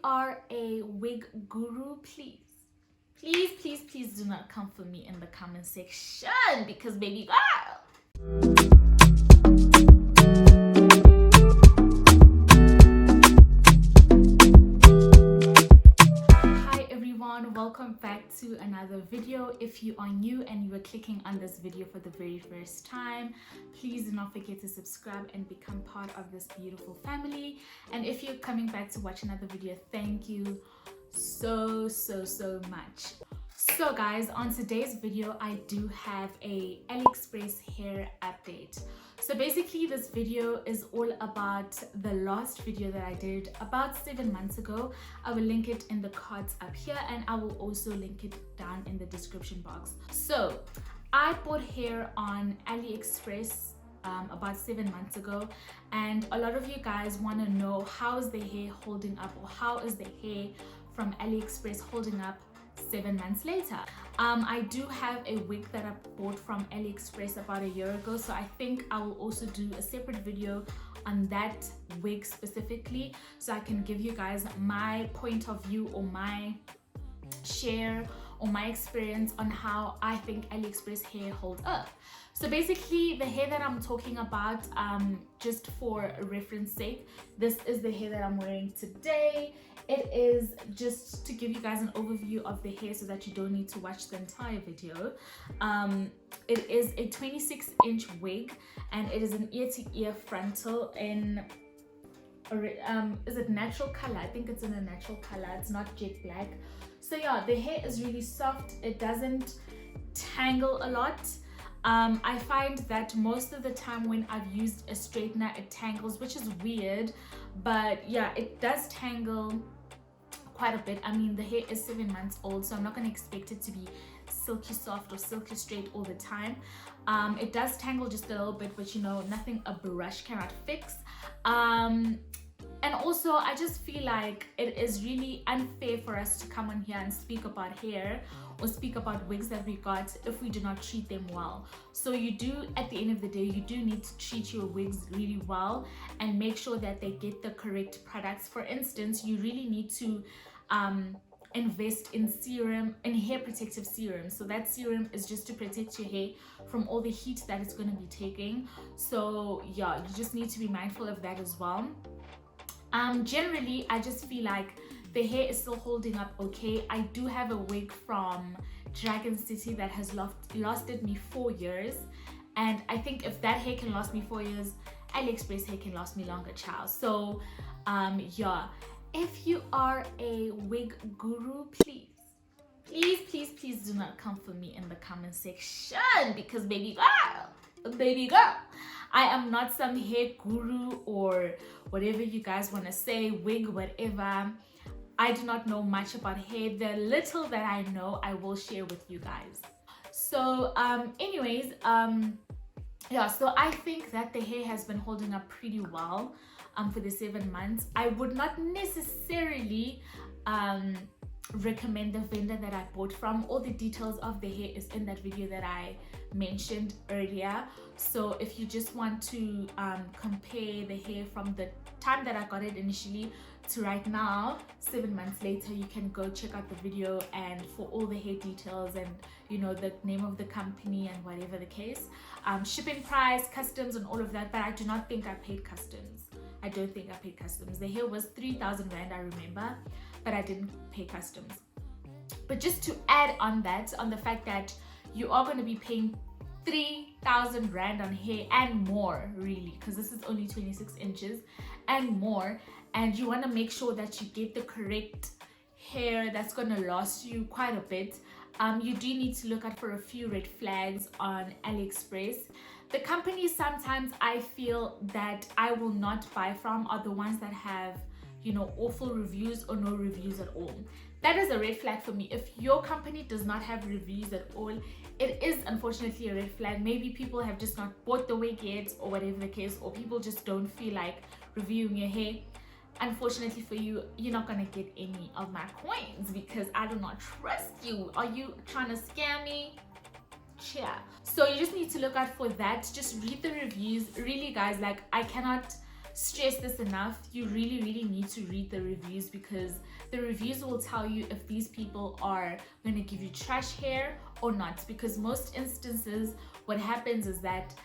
are a wig guru, please do not come for me in the comment section, because baby girl. Hi everyone, welcome back to another video. If you are new and you are clicking on this video for the very first time, please do not forget to subscribe and become part of this beautiful family. And if you're coming back to watch another video, thank you so much. So guys, on today's video I do have a AliExpress hair update. So basically this video is all about the last video that I did about 7 months ago. I will link it in the cards up here, and I will also link it down in the description box. So I bought hair on AliExpress about 7 months ago, and a lot of you guys want to know how is the hair holding up, or how is the hair from AliExpress holding up 7 months later. I do have a wig that I bought from AliExpress about a year ago, so I think I will also do a separate video on that wig specifically, so I can give you guys my point of view or my share or my experience on how I think AliExpress hair holds up. So basically the hair that I'm talking about, just for reference sake, this is the hair that I'm wearing today. It is just to give you guys an overview of the hair so that you don't need to watch the entire video. It is a 26-inch wig, and it is an ear-to-ear frontal in is it natural color? I think it's in a natural color. It's not jet black. So yeah, the hair is really soft. It doesn't tangle a lot. I find that most of the time when I've used a straightener, it tangles, which is weird, but yeah, it does tangle quite a bit. I mean, the hair is 7 months old, so I'm not going to expect it to be silky soft or silky straight all the time. It does tangle just a little bit, but you know, nothing a brush cannot fix. And also I just feel like it is really unfair for us to come on here and speak about hair or speak about wigs that we got if we do not treat them well. So you do, at the end of the day, you do need to treat your wigs really well and make sure that they get the correct products. For instance, you really need to invest in serum, in hair protective serum. So that serum is just to protect your hair from all the heat that it's going to be taking. So yeah, you just need to be mindful of that as well. Generally, I just feel like the hair is still holding up okay. I do have a wig from Dragon City that has lasted me 4 years, and I think if that hair can last me 4 years, AliExpress hair can last me longer, child. So yeah, if you are a wig guru, please do not come for me in the comment section, because baby girl, I am not some hair guru or whatever you guys want to say, wig, whatever. I do not know much about hair. The little that I know, I will share with you guys. So anyways, yeah, so I think that the hair has been holding up pretty well for the 7 months. I would not necessarily recommend the vendor that I bought from. All the details of the hair is in that video that I mentioned earlier. So if you just want to compare the hair from the time that I got it initially to right now, 7 months later, you can go check out the video and for all the hair details and you know the name of the company and whatever the case, shipping price, customs and all of that. But I do not think I paid customs. I don't think I paid customs. The hair was 3,000 rand, I remember, but I didn't pay customs. But just to add on that, on the fact that you are going to be paying 3,000 rand on hair and more, really, because this is only 26 inches and more, and you want to make sure that you get the correct hair that's going to last you quite a bit. You do need to look out for a few red flags on AliExpress. The companies sometimes I feel that I will not buy from are the ones that have, you know, awful reviews or no reviews at all. That is a red flag for me. If your company does not have reviews at all, it is unfortunately a red flag. Maybe people have just not bought the wig yet or whatever the case, or people just don't feel like reviewing your hair. Unfortunately for you, you're not gonna get any of my coins because I do not trust you. Are you trying to scam me? So you just need to look out for that. Just read the reviews. Really guys, like I cannot stress this enough. You really need to read the reviews, because the reviews will tell you if these people are going to give you trash hair or not. Because most instances what happens is that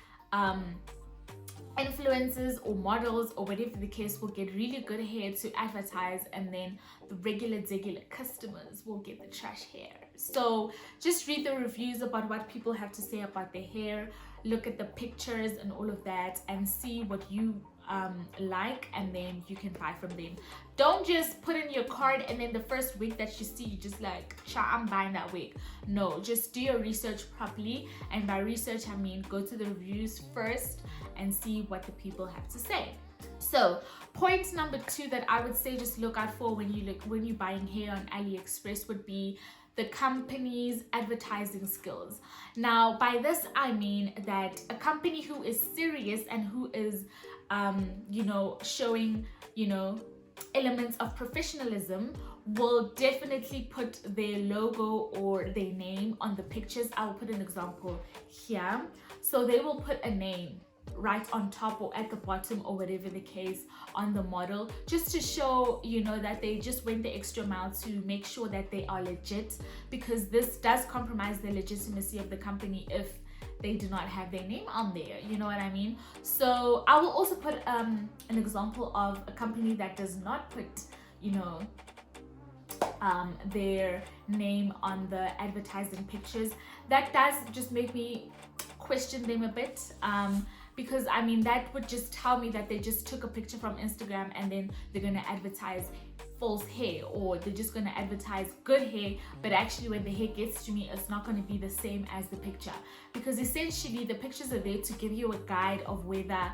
influencers or models or whatever the case will get really good hair to advertise, and then the regular customers will get the trash hair. So just read the reviews about what people have to say about their hair, look at the pictures and all of that, and see what you like, and then you can buy from them. Don't just put in your card and then the first wig that you see you just like, "Cha, I'm buying that wig." No, just do your research properly, and by research I mean go to the reviews first and see what the people have to say. So point number 2 that I would say just look out for when you're buying hair on AliExpress would be the company's advertising skills. Now by this I mean that a company who is serious and who is showing elements of professionalism will definitely put their logo or their name on the pictures. I will put an example here. So they will put a name right on top or at the bottom or whatever the case on the model, just to show that they just went the extra mile to make sure that they are legit, because this does compromise the legitimacy of the company if they do not have their name on there, you know what I mean? So I will also put an example of a company that does not put their name on the advertising pictures. That does just make me question them a bit, because I mean that would just tell me that they just took a picture from Instagram and then they're gonna advertise false hair, or they're just gonna advertise good hair, but actually when the hair gets to me it's not gonna be the same as the picture, because essentially the pictures are there to give you a guide of whether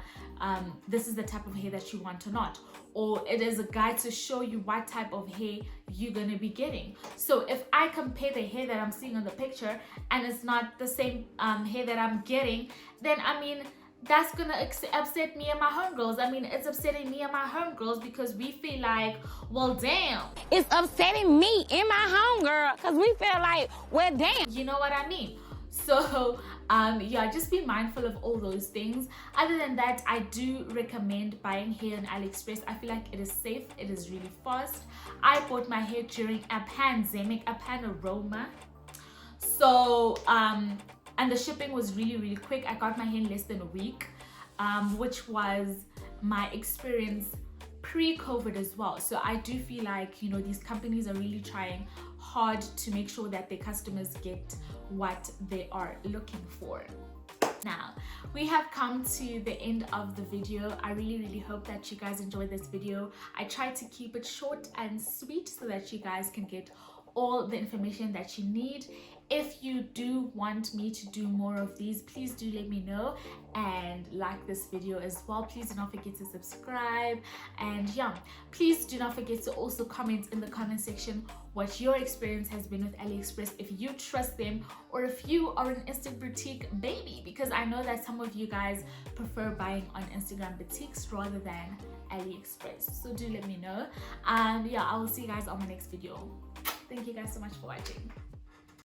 this is the type of hair that you want or not, or it is a guide to show you what type of hair you're gonna be getting. So if I compare the hair that I'm seeing on the picture and it's not the same hair that I'm getting, then I mean that's gonna upset me and my homegirls. I mean, it's upsetting me and my homegirls because we feel like, well, damn. It's upsetting me and my homegirl because we feel like, well, damn. You know what I mean? So, yeah, just be mindful of all those things. Other than that, I do recommend buying hair on AliExpress. I feel like it is safe. It is really fast. I bought my hair during a pandemic, a panorama. So, and the shipping was really quick. I got my hair in less than a week, which was my experience pre-COVID as well. So I do feel like, these companies are really trying hard to make sure that their customers get what they are looking for. Now, we have come to the end of the video. I really hope that you guys enjoyed this video. I tried to keep it short and sweet so that you guys can get all the information that you need. If you do want me to do more of these, please do let me know and like this video as well. Please do not forget to subscribe, and yeah, please do not forget to also comment in the comment section what your experience has been with AliExpress, if you trust them or if you are an Insta boutique baby, because I know that some of you guys prefer buying on Instagram boutiques rather than AliExpress. So do let me know, and yeah, I will see you guys on my next video. Thank you guys so much for watching.